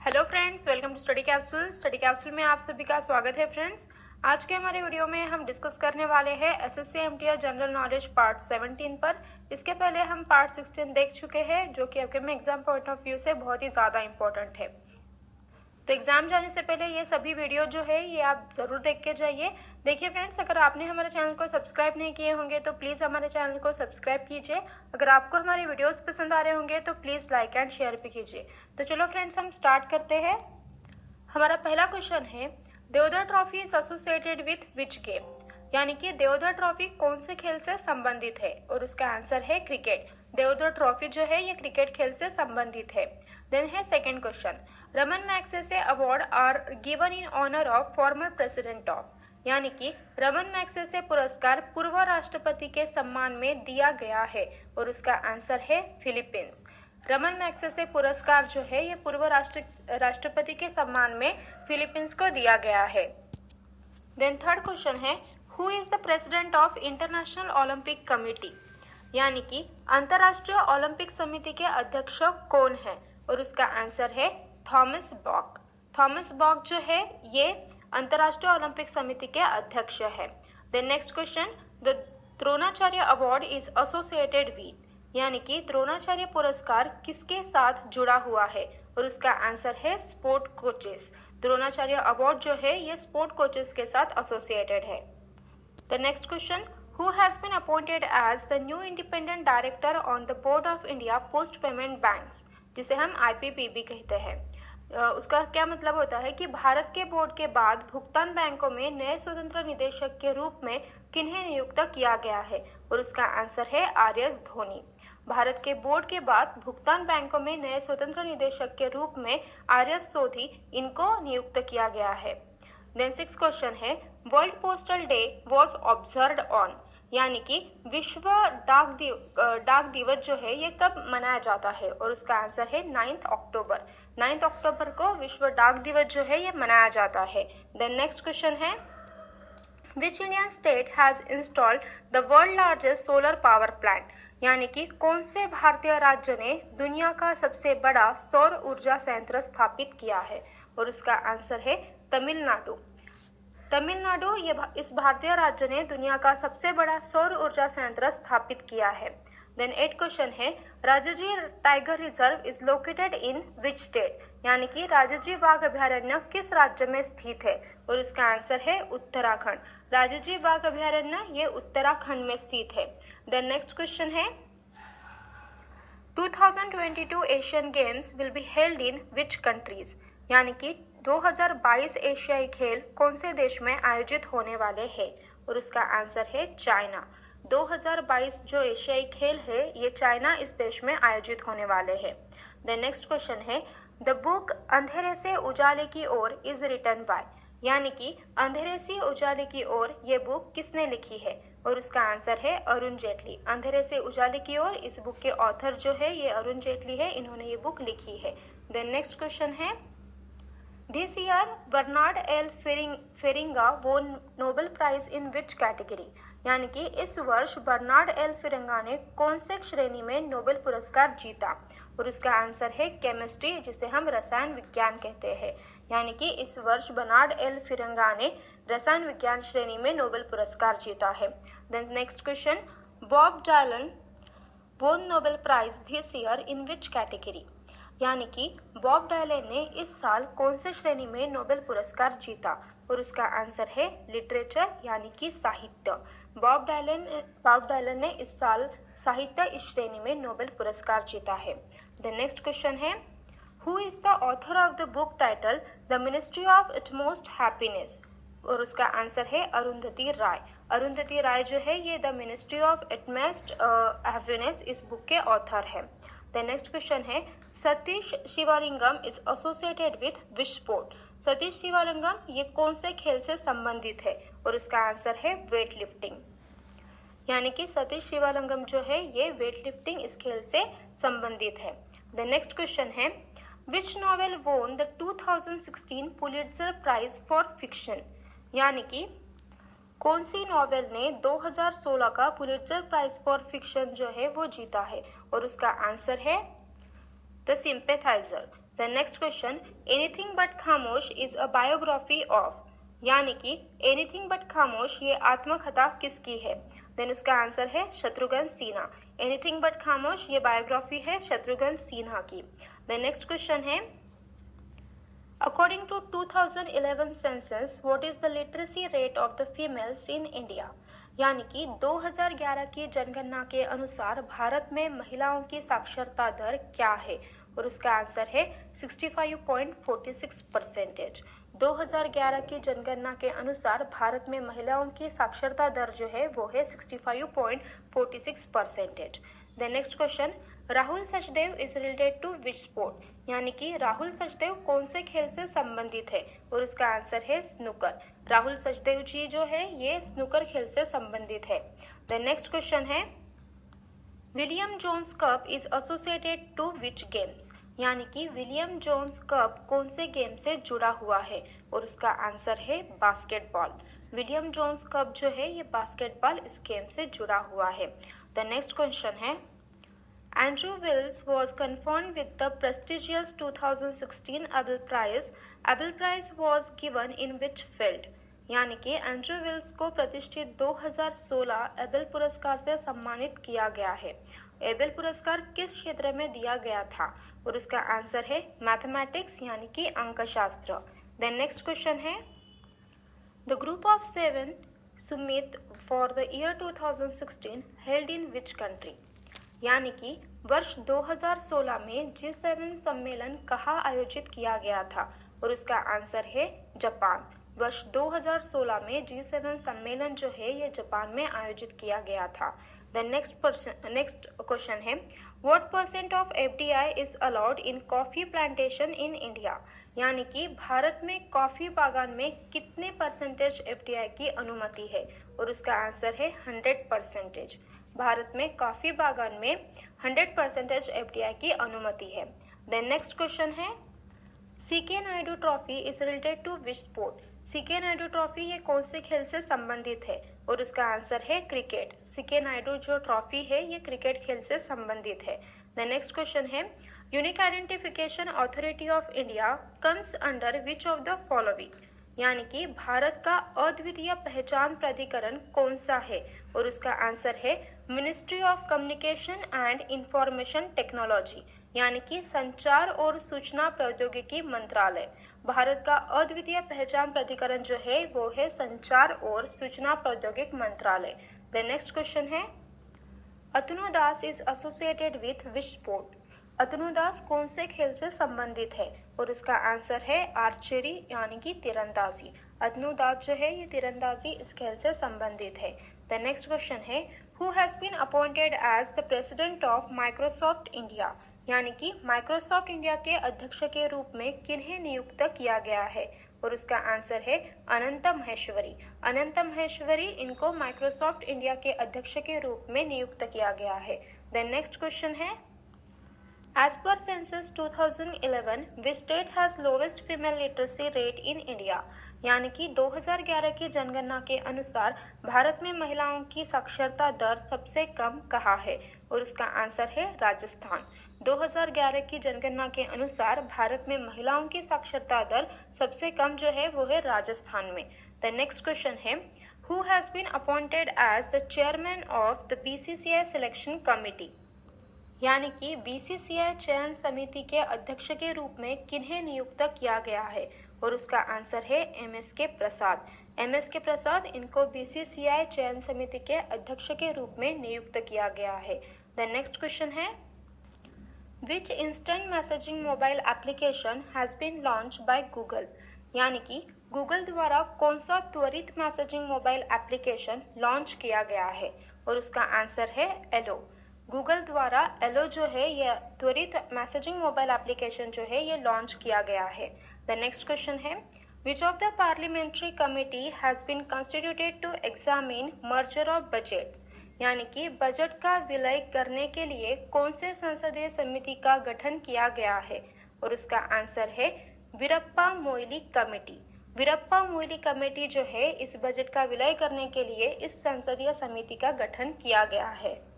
Hello friends, welcome to study capsule. Study capsule में आप सभी का स्वागत है फ्रेंड्स। आज के हमारे वीडियो में हम डिस्कस करने वाले हैं SSC MTR general knowledge part 17 पर। इसके पहले हम पार्ट 16 देख चुके हैं, जो कि upcoming exam point of view से बहुत ही ज़्यादा इंपॉर्टेंट है। तो एग्जाम जाने से पहले ये सभी वीडियो जो है ये आप ज़रूर देख के जाइए। देखिए फ्रेंड्स, अगर आपने हमारे चैनल को सब्सक्राइब नहीं किए होंगे तो प्लीज़ हमारे चैनल को सब्सक्राइब कीजिए। अगर आपको हमारी वीडियोस पसंद आ रहे होंगे तो प्लीज़ लाइक एंड शेयर भी कीजिए। तो चलो फ्रेंड्स, हम स्टार्ट करते हैं। हमारा पहला क्वेश्चन है, Deodhar trophy is associated with which game? यानी कि देवधर ट्रॉफी कौन से खेल से संबंधित है? और उसका आंसर है क्रिकेट। देवधर ट्रॉफी जो है ये क्रिकेट खेल से संबंधित है। देन है second question, Ramon Magsaysay award are given in honour of former president of? यानी कि रमन मैग्सेसे पुरस्कार पूर्व राष्ट्रपति के सम्मान में दिया गया है। और उसका आंसर है फिलीपींस। रमन मैग्सेसे पुरस्कार जो है ये पूर्व राष्ट्रपति के सम्मान में फिलीपींस को दिया गया है। देन थर्ड क्वेश्चन है, who is the president of international Olympic committee? यानी कि अंतर्राष्ट्रीय ओलंपिक समिति के अध्यक्ष कौन है? और उसका आंसर है थॉमस बॉक। थॉमस बॉक जो है ये अंतर्राष्ट्रीय ओलंपिक समिति के अध्यक्ष है। Then next question, the Dronacharya award is associated with? यानी कि द्रोणाचार्य पुरस्कार किसके साथ जुड़ा हुआ है? और उसका आंसर है स्पोर्ट कोचेस। द्रोणाचार्य अवार्ड जो है ये स्पोर्ट कोचेस के साथ एसोसिएटेड है। The next question, who has been appointed as the new independent director on the board of India Post Payment Banks, जिसे हम आईपीपीबी कहते हैं। उसका क्या मतलब होता है कि भारत के बोर्ड के बाद भुगतान बैंकों में नए स्वतंत्र निदेशक के रूप में किन्हें नियुक्त किया गया है? और उसका आंसर है आर.एस. धोनी। भारत के बोर्ड के बाद भुगतान बैंकों में नए स्वतंत्र निदेशक के रूप में आर.एस. सोधी इनको नियुक्त किया गया है। देन सिक्स क्वेश्चन है, world postal day was observed on? यानी कि विश्व डाक दिवस जो है ये कब मनाया जाता है? और उसका आंसर है 9 अक्टूबर। 9 अक्टूबर को विश्व डाक दिवस जो है ये मनाया जाता है। देन नेक्स्ट क्वेश्चन है, which Indian state has installed the world largest solar power plant? यानी कि कौन से भारतीय राज्य ने दुनिया का सबसे बड़ा सौर ऊर्जा संयंत्र स्थापित किया है? और उसका आंसर है तमिलनाडु। तमिलनाडु इस भारतीय राज्य ने दुनिया का सबसे बड़ा सौर ऊर्जा संयंत्र स्थापित किया है। देन 8 क्वेश्चन है, Rajaji tiger reserve is located in which state? यानी कि राजाजी बाघ अभयारण्य किस राज्य में स्थित है? और उसका आंसर है उत्तराखंड। राजाजी बाघ अभयारण्य ये उत्तराखंड में स्थित है। देन नेक्स्ट क्वेश्चन है, 2022 Asian games will be held in which countries? यानी कि 2022 एशियाई खेल कौन से देश में आयोजित होने वाले हैं? और उसका आंसर है चाइना। 2022 जो एशियाई खेल है ये चाइना इस देश में आयोजित होने वाले हैं। द नेक्स्ट क्वेश्चन है, द बुक अंधेरे से उजाले की ओर इज रिटन बाय? यानी कि अंधेरे से उजाले की ओर ये बुक किसने लिखी है? और उसका आंसर है अरुण जेटली। अंधेरे से उजाले की ओर इस बुक के ऑथर जो है ये अरुण जेटली है, इन्होंने ये बुक लिखी है। देन नेक्स्ट क्वेश्चन है, this year Bernard L Feringa won Nobel prize in which category? यानी कि इस वर्ष बर्नार्ड एल फेरिंगा ने कौन से श्रेणी में नोबेल पुरस्कार जीता? और उसका आंसर है केमिस्ट्री, जिसे हम रसायन विज्ञान कहते हैं। यानी कि इस वर्ष बर्नार्ड एल फेरिंगा ने रसायन विज्ञान श्रेणी में नोबेल पुरस्कार जीता है। Then next question, Bob Dylan won Nobel prize this year in which category? यानी कि बॉब डायलन ने इस साल कौन से श्रेणी में नोबेल पुरस्कार जीता? और उसका आंसर है लिटरेचर यानी कि साहित्य। बॉब डायलन ने इस साल साहित्य इस श्रेणी में नोबेल पुरस्कार जीता है। द नेक्स्ट क्वेश्चन है, who is the author of the book title the ministry of utmost happiness? और उसका आंसर है अरुंधति राय। अरुंधति राय जो है ये the ministry of utmost happiness इस बुक के ऑथर है। द नेक्स्ट क्वेश्चन है, Satish Sivalingam is associated with which sport? Satish Sivalingam ये कौन से खेल से संबंधित है? और उसका आंसर है वेट लिफ्टिंग। यानी कि सतीश शिवलिंगम जो है ये वेट लिफ्टिंग इस खेल से संबंधित है। द नेक्स्ट क्वेश्चन है, which novel won the 2016 Pulitzer prize for fiction? यानी कि कौन सी नॉवेल ने 2016 का पुलिट्जर प्राइज फॉर फिक्शन जो है वो जीता है? और उसका आंसर है the sympathizer. Then next question, anything but Khamosh is a biography of, यानी कि एनीथिंग बट खामोश ये आत्मकथा किसकी है? देन उसका आंसर है शत्रुघ्न सिन्हा। एनीथिंग बट खामोश ये बायोग्राफी है शत्रुघ्न सिन्हा की। देन नेक्स्ट क्वेश्चन है, according to 2011 census what is the literacy rate of the females in India, यानी कि 2011 की जनगणना के अनुसार भारत में महिलाओं की साक्षरता दर क्या है? और उसका आंसर है 65.46%। 2011 की जनगणना के अनुसार भारत में महिलाओं की साक्षरता दर जो है वो है 65.46%। Then next question, Rahul Sachdev is related to which sport, यानी कि राहुल सचदेव कौन से खेल से संबंधित है? और उसका आंसर है स्नूकर। राहुल सचदेव जी जो है ये स्नूकर खेल से संबंधित है। देन नेक्स्ट क्वेश्चन है, William Jones cup is associated to which games, यानी कि विलियम जोन्स कप कौन से गेम से जुड़ा हुआ है? और उसका आंसर है बास्केटबॉल। विलियम जोन्स कप जो है ये बास्केटबॉल इस गेम से जुड़ा हुआ है। द नेक्स्ट क्वेश्चन है, Andrew Wills was conferred with the prestigious 2016 Abel Prize. Abel Prize was given in which field? यानी कि एंड्रू विल्स को प्रतिष्ठित 2016 एबेल पुरस्कार से सम्मानित किया गया है। एबेल पुरस्कार किस क्षेत्र में दिया गया था? और उसका आंसर है मैथमेटिक्स यानी कि अंकशास्त्र। देन नेक्स्ट क्वेश्चन है, the group of 7 Sumit for the year 2016 held in which country, यानी कि वर्ष 2016 में G7 सम्मेलन कहाँ आयोजित किया गया था? और उसका आंसर है जापान। वर्ष 2016 में G7 सम्मेलन जो है ये जापान में आयोजित किया गया था। द नेक्स्ट क्वेश्चन है, what percent of FDI is allowed in coffee plantation in India, यानी कि भारत में कॉफी बागान में कितने परसेंटेज FDI की अनुमति है? और उसका आंसर है 100%। भारत में कॉफी बागान में 100% FDI की अनुमति है। देन नेक्स्ट क्वेश्चन है, CK Naidu trophy is related to which sport, CK Naidu trophy ये कौन से खेल से संबंधित है? और उसका आंसर है क्रिकेट। CK नायडू जो ट्रॉफी है ये क्रिकेट खेल से संबंधित है। द नेक्स्ट क्वेश्चन है, unique identification authority of India comes under which of the following, यानी कि भारत का अद्वितीय पहचान प्राधिकरण कौन सा है? और उसका आंसर है ministry of communication and information technology, यानी कि संचार और सूचना प्रौद्योगिकी मंत्रालय। भारत का अद्वितीय पहचान प्राधिकरण जो है वो है संचार और सूचना प्रौद्योगिकी मंत्रालय। द नेक्स्ट क्वेश्चन है, Atanu Das is associated with which sport, Atanu Das कौन से खेल से संबंधित है? और उसका आंसर है आर्चरी यानी कि तीरंदाजी। अतनु दास जो है ये तीरंदाजी इस खेल से संबंधित है। द नेक्स्ट क्वेश्चन है, who has been appointed as the president of Microsoft India, यानी कि माइक्रोसॉफ्ट इंडिया के अध्यक्ष के रूप में किन्हें नियुक्त किया गया है? और उसका आंसर है अनंत महेश्वरी। अनंत महेश्वरी इनको माइक्रोसॉफ्ट इंडिया के अध्यक्ष के रूप में नियुक्त किया गया है। देन नेक्स्ट क्वेश्चन है, As per census 2011, which state has lowest female literacy rate in India? यानी कि 2011 की जनगणना के अनुसार भारत में महिलाओं की साक्षरता दर सबसे कम कहाँ है? और उसका आंसर है राजस्थान। 2011 की जनगणना के अनुसार भारत में महिलाओं की साक्षरता दर सबसे कम जो है वो है राजस्थान में। द नेक्स्ट क्वेश्चन है, Who has been appointed as the chairman of the BCCI selection committee? यानी कि BCCI चयन समिति के अध्यक्ष के रूप में किन्हें नियुक्त किया गया है? और उसका आंसर है MSK प्रसाद। MSK प्रसाद इनको BCCI चयन समिति के अध्यक्ष के रूप में नियुक्त किया गया है। द नेक्स्ट क्वेश्चन है, which instant messaging mobile application has been launch by Google, यानी कि गूगल द्वारा कौन सा त्वरित मैसेजिंग मोबाइल एप्लीकेशन लॉन्च किया गया है? और उसका आंसर है एलो। गूगल द्वारा एलो जो है यह त्वरित मैसेजिंग मोबाइल एप्लीकेशन जो है ये लॉन्च किया गया है। द नेक्स्ट क्वेश्चन है, which of the parliamentary committee has been constituted to examine merger of budgets, यानी कि बजट का विलय करने के लिए कौन से संसदीय समिति का गठन किया गया है? और उसका आंसर है वीरप्पा मोइली कमेटी। वीरप्पा मोइली कमेटी जो है इस बजट का विलय करने के लिए इस संसदीय समिति का गठन किया गया है।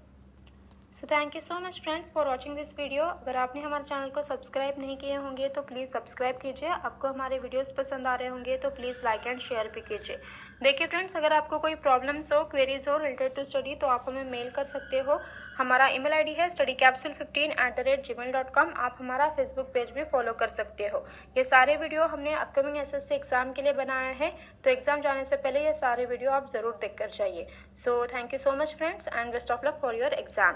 So thank you so much friends for watching this video. अगर आपने हमारे चैनल को सब्सक्राइब नहीं किए होंगे तो प्लीज़ सब्सक्राइब कीजिए। आपको हमारे वीडियोस पसंद आ रहे होंगे तो प्लीज़ लाइक एंड शेयर भी कीजिए। देखिए फ्रेंड्स, अगर आपको कोई प्रॉब्लम्स हो, क्वेरीज हो रिलेटेड टू स्टडी तो आप हमें मेल कर सकते हो। हमारा ईमेल आईडी है studycapsule15@gmail.com। आप हमारा फेसबुक पेज भी फॉलो कर सकते हो। ये सारे वीडियो हमने अपकमिंग एसएससी एग्जाम के लिए बनाया है, तो एग्जाम जाने से पहले ये सारे वीडियो आप ज़रूर देख कर जाइए। So thank you so much friends and best of luck for your exam.